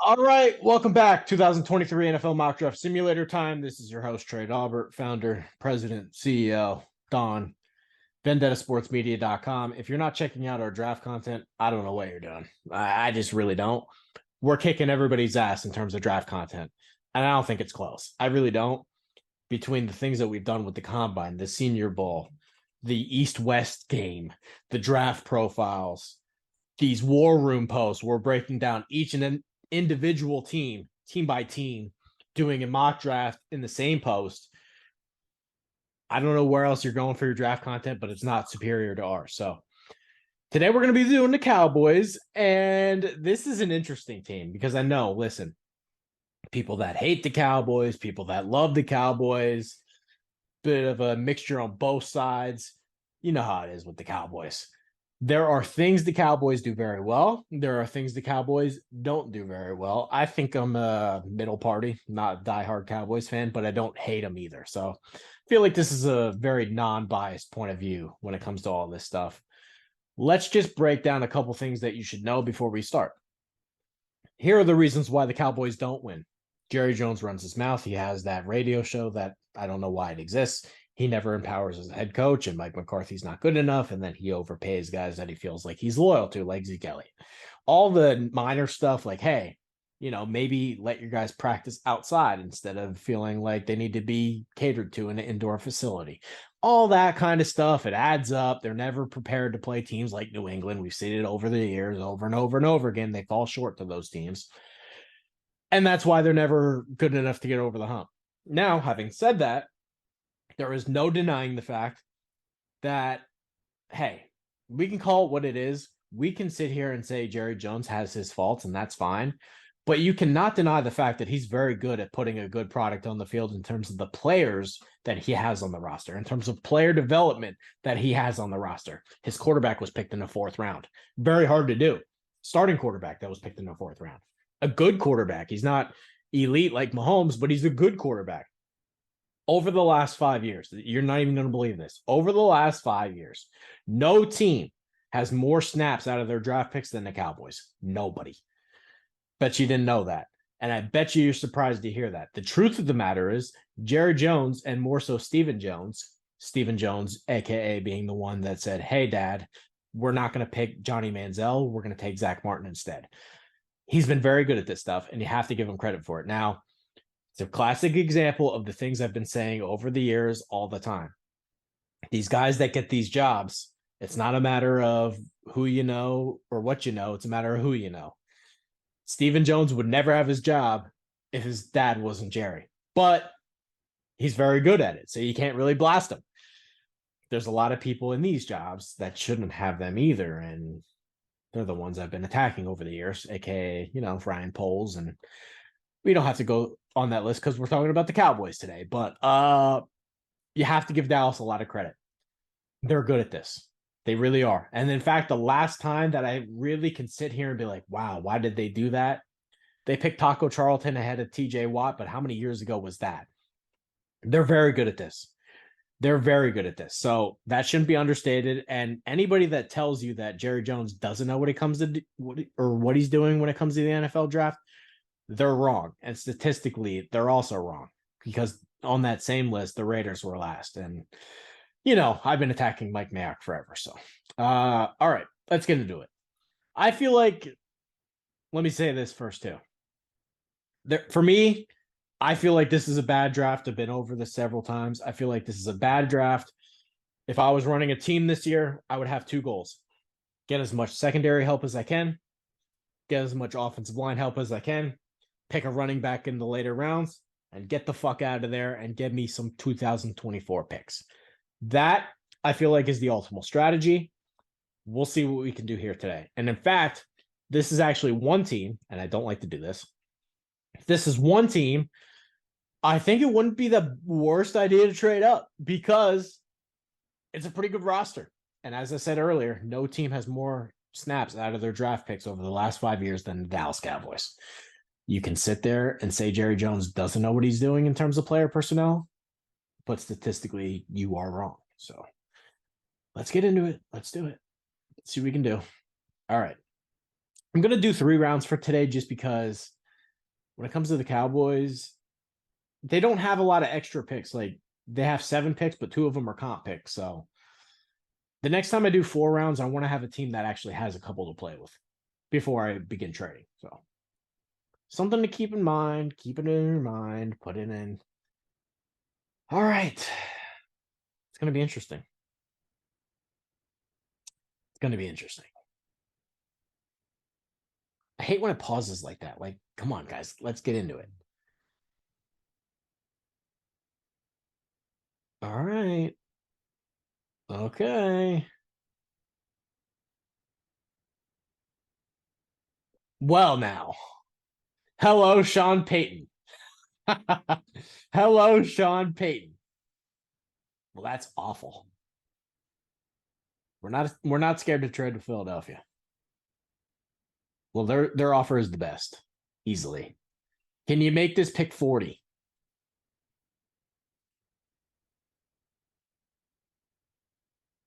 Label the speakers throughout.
Speaker 1: All right, welcome back. 2023 NFL Mock Draft Simulator time. This is your host, Trey Daubert, founder, president, CEO, Don, VendettaSportsMedia.com. If you're not checking out our draft content, I don't know what you're doing. I just really don't. We're kicking everybody's ass in terms of draft content, and I don't think it's close. I really don't. Between the things that we've done with the Combine, the Senior Bowl, the East-West game, the draft profiles, these war room posts, we're breaking down each and individual team by team, doing a mock draft in the same post. I don't know where else you're going for your draft content, but it's not superior to ours. So today we're going to be doing the Cowboys, and this is an interesting team because I know, listen, people that hate the Cowboys, people that love the Cowboys, bit of a mixture on both sides. You know how it is with the Cowboys. There are things the Cowboys do very well. There are things the Cowboys don't do very well. I think I'm a middle party, not a diehard Cowboys fan, but I don't hate them either. So I feel like this is a very non-biased point of view when it comes to all this stuff. Let's just break down a couple things that you should know before we start. Here are the reasons why the Cowboys don't win. Jerry Jones runs his mouth. He has that radio show that I don't know why it exists. He never empowers as a head coach, and Mike McCarthy's not good enough. And then he overpays guys that he feels like he's loyal to, like Zeke Elliott. All the minor stuff, like, hey, maybe let your guys practice outside instead of feeling like they need to be catered to in an indoor facility. All that kind of stuff, it adds up. They're never prepared to play teams like New England. We've seen it over the years, over and over and over again. They fall short to those teams. And that's why they're never good enough to get over the hump. Now, having said that, there is no denying the fact that, hey, we can call it what it is. We can sit here and say Jerry Jones has his faults, and that's fine. But you cannot deny the fact that he's very good at putting a good product on the field in terms of the players that he has on the roster, in terms of player development that he has on the roster. His quarterback was picked in the 4th round. Very hard to do. Starting quarterback that was picked in the 4th round. A good quarterback. He's not elite like Mahomes, but he's a good quarterback. Over the last 5 years, you're not even going to believe this. Over the last 5 years, no team has more snaps out of their draft picks than the Cowboys. Nobody. Bet you didn't know that. And I bet you're surprised to hear that. The truth of the matter is Jerry Jones, and more so Stephon Jones, a.k.a. being the one that said, hey, Dad, we're not going to pick Johnny Manziel. We're going to take Zach Martin instead. He's been very good at this stuff, and you have to give him credit for it. Now, it's a classic example of the things I've been saying over the years all the time. These guys that get these jobs, it's not a matter of who you know or what you know. It's a matter of who you know. Stephon Jones would never have his job if his dad wasn't Jerry, but he's very good at it, so you can't really blast him. There's a lot of people in these jobs that shouldn't have them either, and they're the ones I've been attacking over the years, aka, Ryan Poles, and we don't have to go on that list because we're talking about the Cowboys today, but you have to give Dallas a lot of credit. They're good at this. They really are. And in fact, the last time that I really can sit here and be like, wow, why did they do that? They picked Taco Charlton ahead of TJ Watt, but how many years ago was that? They're very good at this. They're very good at this. So that shouldn't be understated. And anybody that tells you that Jerry Jones doesn't know what he's doing when it comes to the NFL draft, they're wrong. And statistically, they're also wrong because on that same list, the Raiders were last. And, I've been attacking Mike Mayock forever. So, all right, let's get into it. I feel like, let me say this first too. For me, I feel like this is a bad draft. I've been over this several times. I feel like this is a bad draft. If I was running a team this year, I would have 2 goals. Get as much secondary help as I can. Get as much offensive line help as I can. Pick a running back in the later rounds and get the fuck out of there and give me some 2024 picks. That, I feel like, is the ultimate strategy. We'll see what we can do here today. And in fact, this is actually one team, and I don't like to do this. If this is one team, I think it wouldn't be the worst idea to trade up because it's a pretty good roster. And as I said earlier, no team has more snaps out of their draft picks over the last 5 years than the Dallas Cowboys. You can sit there and say Jerry Jones doesn't know what he's doing in terms of player personnel, but statistically, you are wrong. So let's get into it. Let's do it. Let's see what we can do. All right. I'm going to do 3 rounds for today just because when it comes to the Cowboys, they don't have a lot of extra picks. Like they have 7 picks, but 2 of them are comp picks. So the next time I do 4 rounds, I want to have a team that actually has a couple to play with before I begin trading. So something to keep in mind. Keep it in your mind. Put it in. All right. It's going to be interesting. It's going to be interesting. I hate when it pauses like that. Like, come on, guys. Let's get into it. All right. Okay. Well, now. Hello, Sean Payton. Hello, Sean Payton. Well, that's awful. We're not scared to trade to Philadelphia. Well, their offer is the best, easily. Can you make this pick 40?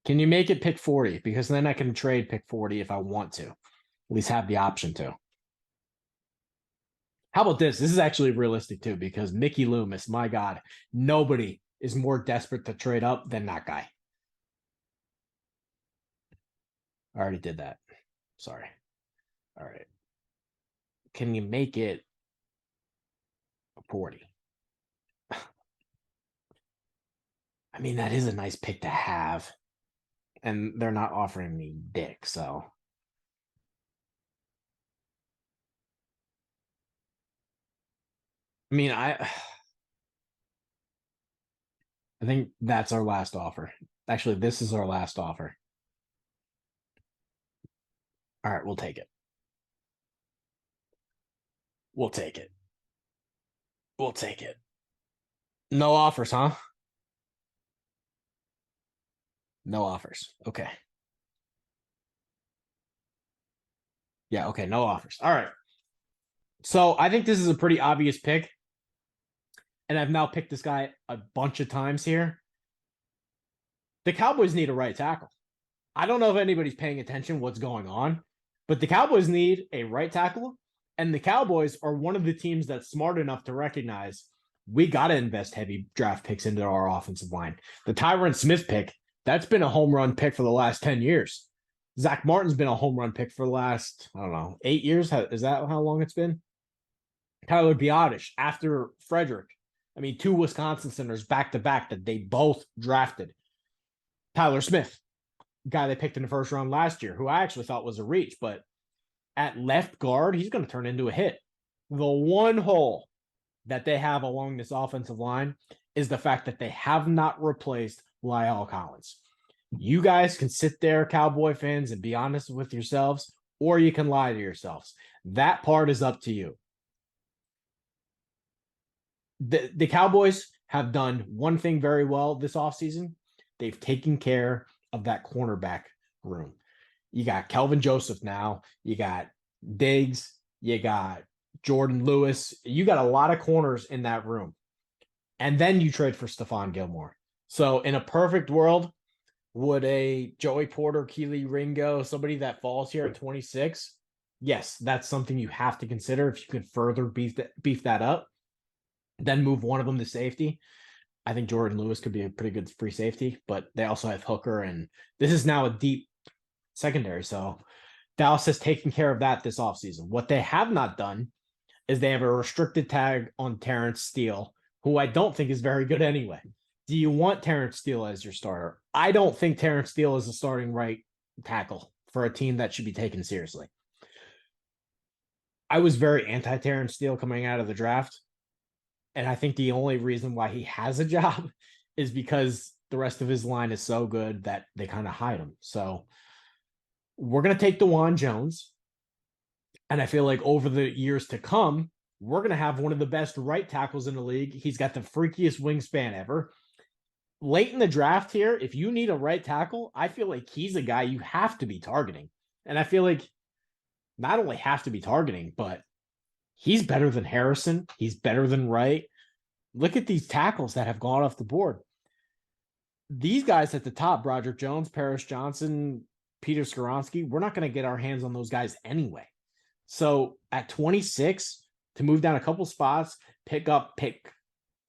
Speaker 1: Can you make it pick 40? Because then I can trade pick 40 if I want to. At least have the option to. How about this? This is actually realistic too, because Mickey Loomis, my God, nobody is more desperate to trade up than that guy. I already did that. Sorry. All right. Can you make it 40? I mean, that is a nice pick to have. And they're not offering me dick, so. I mean, I think that's our last offer. Actually, this is our last offer. All right, we'll take it. We'll take it. We'll take it. No offers, huh? No offers. Okay. Yeah, okay, no offers. All right. So I think this is a pretty obvious pick. And I've now picked this guy a bunch of times here. The Cowboys need a right tackle. I don't know if anybody's paying attention what's going on, but the Cowboys need a right tackle. And the Cowboys are one of the teams that's smart enough to recognize we got to invest heavy draft picks into our offensive line. The Tyron Smith pick, that's been a home run pick for the last 10 years. Zach Martin's been a home run pick for the last, I don't know, 8 years. Is that how long it's been? Tyler Biotish after Frederick. I mean, 2 Wisconsin centers back to back that they both drafted. Tyler Smith, guy they picked in the first round last year, who I actually thought was a reach, but at left guard, he's going to turn into a hit. The one hole that they have along this offensive line is the fact that they have not replaced Lyle Collins. You guys can sit there, Cowboy fans, and be honest with yourselves, or you can lie to yourselves. That part is up to you. The Cowboys have done one thing very well this offseason. They've taken care of that cornerback room. You got Kelvin Joseph now. You got Diggs. You got Jordan Lewis. You got a lot of corners in that room. And then you trade for Stephon Gilmore. So in a perfect world, would a Joey Porter, Keely Ringo, somebody that falls here at 26? Yes, that's something you have to consider if you can further beef that up. Then move one of them to safety. I think Jordan Lewis could be a pretty good free safety, but they also have Hooker, and this is now a deep secondary. So Dallas has taken care of that this offseason. What they have not done is they have a restricted tag on Terrence Steele, who I don't think is very good anyway. Do you want Terrence Steele as your starter? I don't think Terrence Steele is a starting right tackle for a team that should be taken seriously. I was very anti-Terrence Steele coming out of the draft. And I think the only reason why he has a job is because the rest of his line is so good that they kind of hide him. So we're going to take DeJuan Jones. And I feel like over the years to come, we're going to have one of the best right tackles in the league. He's got the freakiest wingspan ever. Late in the draft here, if you need a right tackle, I feel like he's a guy you have to be targeting. And I feel like not only have to be targeting, but he's better than Harrison. He's better than Wright. Look at these tackles that have gone off the board. These guys at the top, Broderick Jones, Paris Johnson, Peter Skoronsky, we're not going to get our hands on those guys anyway. So at 26, to move down a couple spots,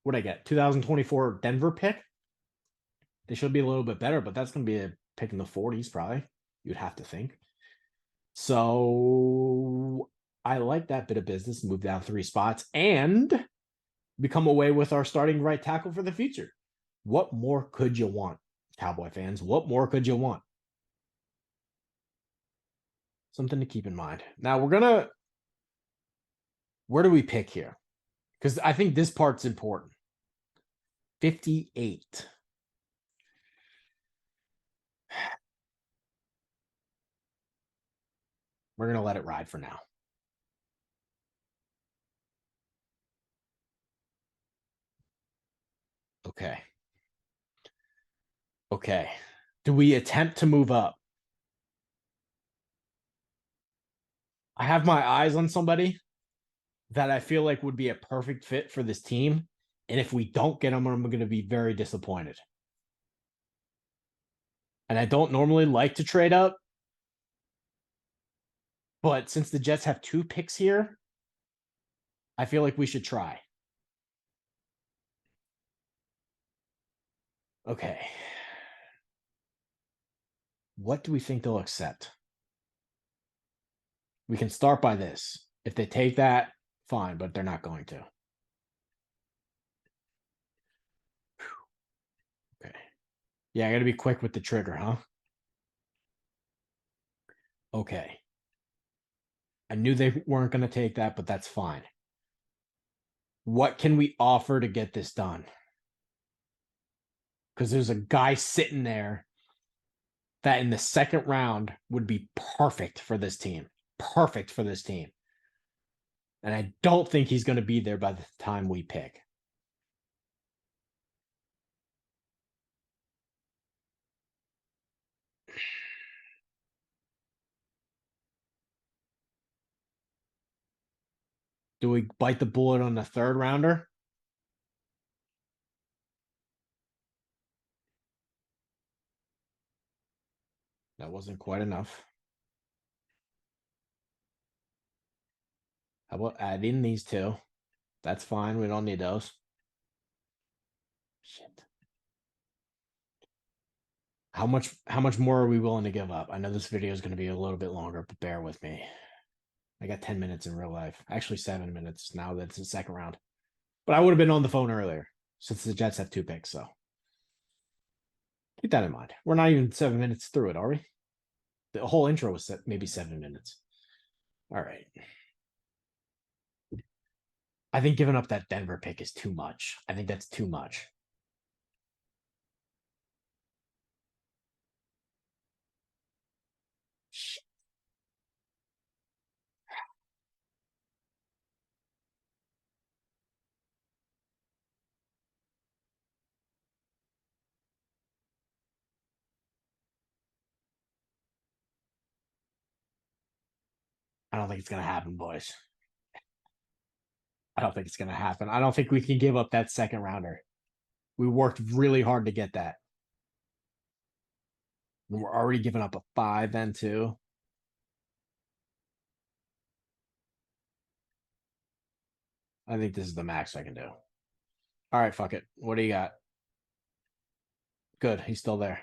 Speaker 1: what I get? 2024 Denver pick. They should be a little bit better, but that's going to be a pick in the 40s, probably. You'd have to think. So I like that bit of business. Move down 3 spots and become away with our starting right tackle for the future. What more could you want, Cowboy fans? What more could you want? Something to keep in mind. Now where do we pick here? Because I think this part's important. 58. We're going to let it ride for now. Okay. Okay. Do we attempt to move up? I have my eyes on somebody that I feel like would be a perfect fit for this team. And if we don't get them, I'm going to be very disappointed. And I don't normally like to trade up. But since the Jets have 2 picks here, I feel like we should try. Okay. What do we think they'll accept? We can start by this. If they take that, fine, but they're not going to. Okay. Yeah, I got to be quick with the trigger, huh? Okay. I knew they weren't going to take that, but that's fine. What can we offer to get this done? Because there's a guy sitting there that in the second round would be perfect for this team. Perfect for this team. And I don't think he's going to be there by the time we pick. Do we bite the bullet on the 3rd rounder? That wasn't quite enough. How about add in these 2? That's fine. We don't need those. Shit. How much more are we willing to give up? I know this video is going to be a little bit longer, but bear with me. I got 10 minutes in real life. Actually, 7 minutes now that it's the second round. But I would have been on the phone earlier since the Jets have 2 picks. So keep that in mind. We're not even 7 minutes through it, are we? The whole intro was maybe 7 minutes. All right. I think giving up that Denver pick is too much. I think that's too much. I don't think it's going to happen, boys. I don't think it's going to happen. I don't think we can give up that second rounder. We worked really hard to get that. And we're already giving up a 5 then too. I think this is the max I can do. All right, fuck it. What do you got? Good. He's still there.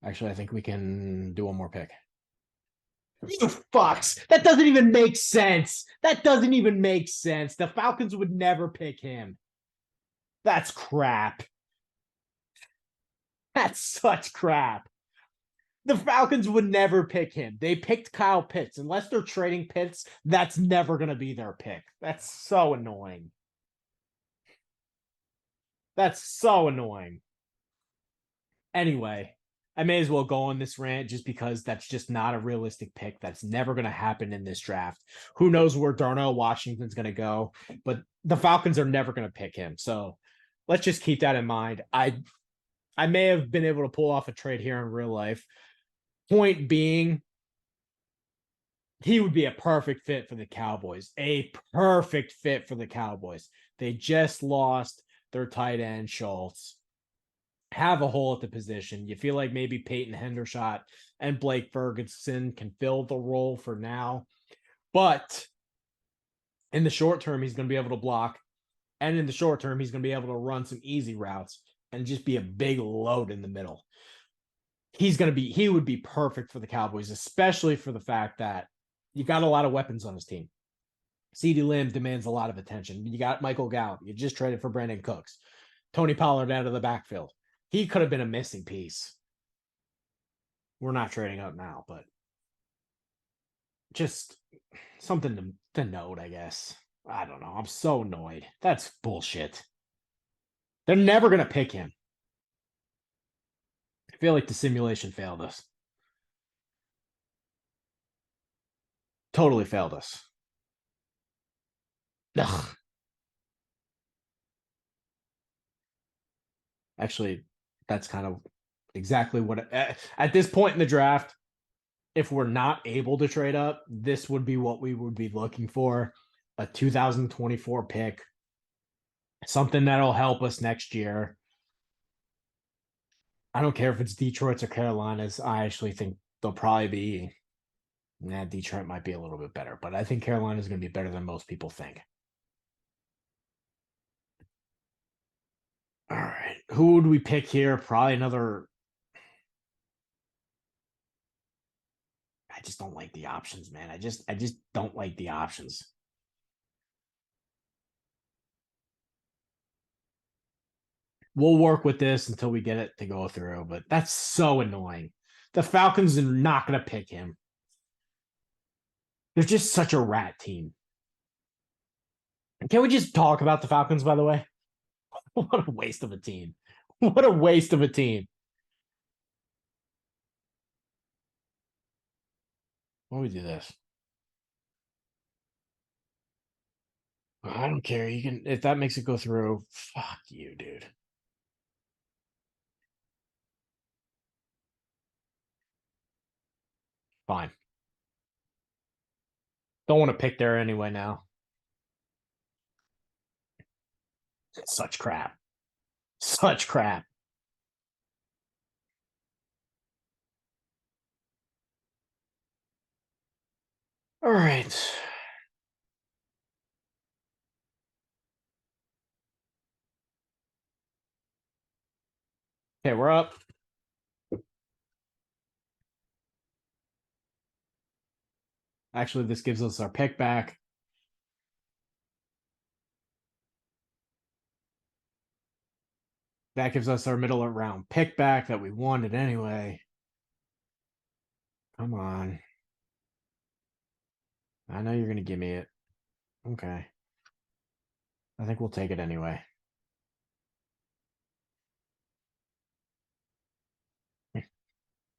Speaker 1: Actually, I think we can do one more pick. You fucks. That doesn't even make sense. That doesn't even make sense. The Falcons would never pick him. That's crap. That's such crap. The Falcons would never pick him. They picked Kyle Pitts. Unless they're trading Pitts, that's never going to be their pick. That's so annoying. That's so annoying. Anyway, I may as well go on this rant just because that's just not a realistic pick. That's never going to happen in this draft. Who knows where Darnell Washington's going to go, but the Falcons are never going to pick him. So let's just keep that in mind. I may have been able to pull off a trade here in real life. Point being, he would be a perfect fit for the Cowboys. A perfect fit for the Cowboys. They just lost their tight end, Schultz. Have a hole at the position. You feel like maybe Peyton Hendershot and Blake Ferguson can fill the role for now. But In the short term, he's going to be able to block. And in the short term, he's going to be able to run some easy routes and just be a big load in the middle. He would be perfect for the Cowboys, especially for the fact that you got a lot of weapons on his team. CeeDee Lamb demands a lot of attention. You got Michael Gallup. You just traded for Brandon Cooks. Tony Pollard out of the backfield. He could have been a missing piece. We're not trading up now, but just something to note, I guess. I don't know. I'm so annoyed. That's bullshit. They're never going to pick him. I feel like the simulation failed us. Totally failed us. Ugh. Actually, that's kind of exactly what at this point in the draft, if we're not able to trade up, this would be what we would be looking for. A 2024 pick. Something that'll help us next year. I don't care if it's Detroit's or Carolina's. I actually think they'll probably be. Detroit might be a little bit better, but I think Carolina is going to be better than most people think. All right. Who would we pick here? Probably another. I just don't like the options, man. I just don't like the options. We'll work with this until we get it to go through, but that's so annoying. The Falcons are not going to pick him. They're just such a rat team. Can we just talk about the Falcons, by the way? What a waste of a team. What a waste of a team. Why don't we do this? I don't care. You can, if that makes it go through, fuck you, dude. Fine. Don't want to pick there anyway now. Such crap. Such crap. All right. Okay, we're up. Actually, this gives us our pick back. That gives us our middle round pick back that we wanted anyway. Come on. I know you're going to give me it. Okay. I think we'll take it anyway.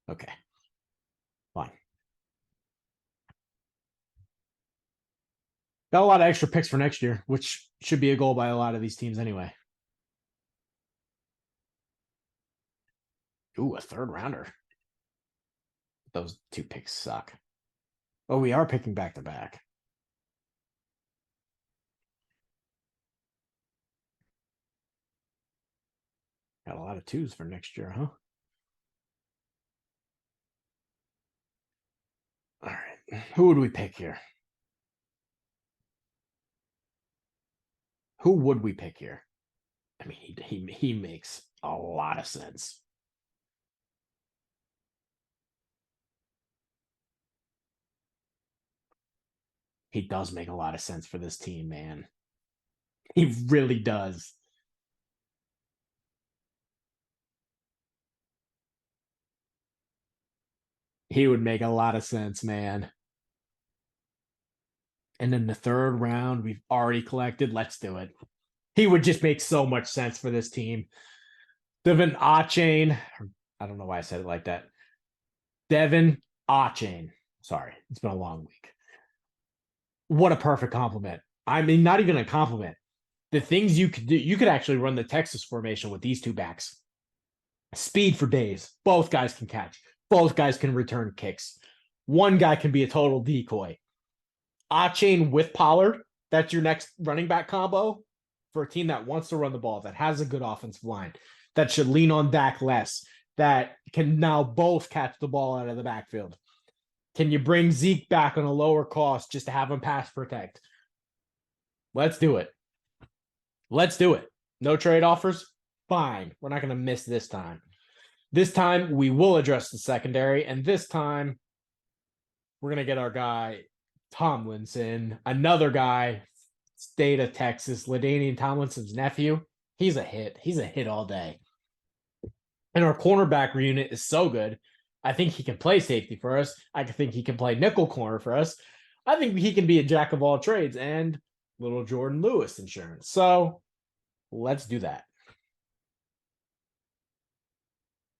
Speaker 1: Okay. Fine. Got a lot of extra picks for next year, which should be a goal by a lot of these teams anyway. Ooh, a third rounder. Those two picks suck. Oh, we are picking back to back. Got a lot of twos for next year, huh? All right. Who would we pick here? Who would we pick here? I mean, he makes a lot of sense. He does make a lot of sense for this team, man. He really does. He would make a lot of sense, man. And then the third round, we've already collected. Let's do it. He would just make so much sense for this team. Devin Achane. I don't know why I said it like that. Devin Achane. Sorry, it's been a long week. What a perfect compliment. I mean, not even a compliment. The things you could do, you could actually run the Texas formation with these two backs. Speed for days. Both guys can catch. Both guys can return kicks. One guy can be a total decoy. Achane with Pollard. That's your next running back combo for a team that wants to run the ball, that has a good offensive line, that should lean on Dak less, that can now both catch the ball out of the backfield. Can you bring Zeke back on a lower cost just to have him pass protect? Let's do it. Let's do it. No trade offers? Fine. We're not going to miss this time. This time, we will address the secondary, and this time, we're going to get our guy, Tomlinson, another guy, state of Texas, LaDainian Tomlinson's nephew. He's a hit. He's a hit all day. And our cornerback unit is so good. I think he can play safety for us. I think he can play nickel corner for us. I think he can be a jack of all trades and little Jordan Lewis insurance. So let's do that.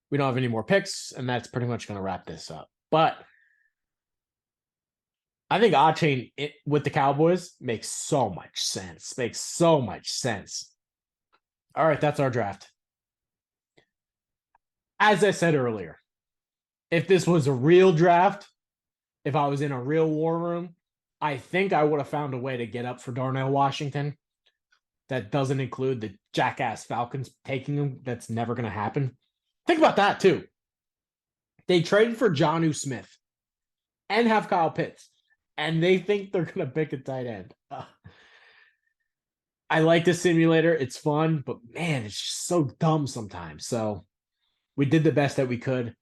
Speaker 1: We don't have any more picks, and that's pretty much going to wrap this up. But I think Chain with the Cowboys makes so much sense. Makes so much sense. All right, that's our draft. As I said earlier, if this was a real draft, if I was in a real war room, I think I would have found a way to get up for Darnell Washington. That doesn't include the jackass Falcons taking him. That's never going to happen. Think about that, too. They traded for Jonnu Smith and have Kyle Pitts, and they think they're going to pick a tight end. I like the simulator. It's fun, but, man, it's just so dumb sometimes. So we did the best that we could.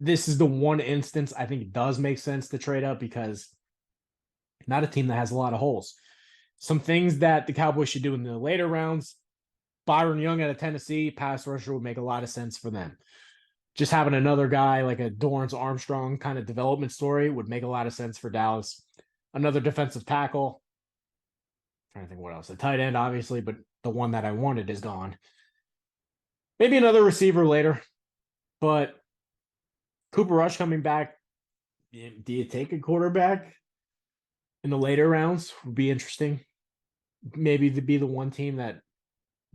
Speaker 1: This is the one instance I think it does make sense to trade up because not a team that has a lot of holes. Some things that the Cowboys should do in the later rounds, Byron Young out of Tennessee, pass rusher would make a lot of sense for them. Just having another guy like a Dorrance Armstrong kind of development story would make a lot of sense for Dallas. Another defensive tackle. I'm trying to think what else. A tight end, obviously, but the one that I wanted is gone. Maybe another receiver later, but Cooper Rush coming back. Do you take a quarterback in the later rounds? Would be interesting. Maybe to be the one team that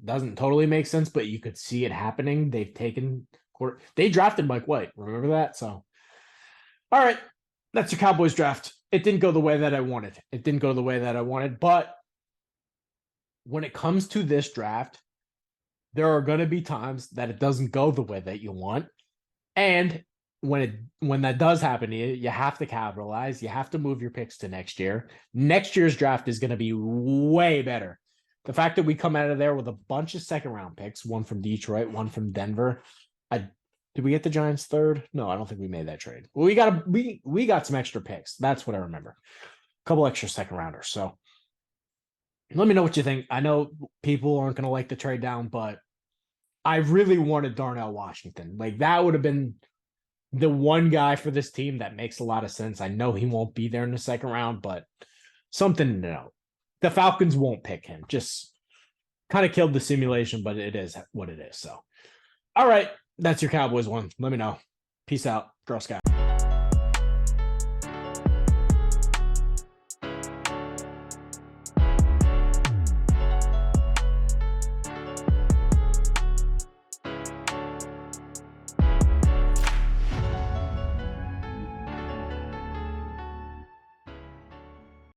Speaker 1: doesn't totally make sense, but you could see it happening. They drafted Mike White. Remember that? So, all right, that's your Cowboys draft. It didn't go the way that I wanted. But when it comes to this draft, there are going to be times that it doesn't go the way that you want. And when that does happen to you, you have to capitalize. You have to move your picks to next year. Next year's draft is going to be way better. The fact that we come out of there with a bunch of second-round picks, one from Detroit, one from Denver. Did we get the Giants third? No, I don't think we made that trade. Well, we got some extra picks. That's what I remember. A couple extra second-rounders. So let me know what you think. I know people aren't going to like the trade down, but I really wanted Darnell Washington. Like, that would have been the one guy for this team that makes a lot of sense. I know he won't be there in the second round, but something to know. The Falcons won't pick him. Just kind of killed the simulation, but it is what it is. So, all right, that's your Cowboys one. Let me know. Peace out, Girl Scout.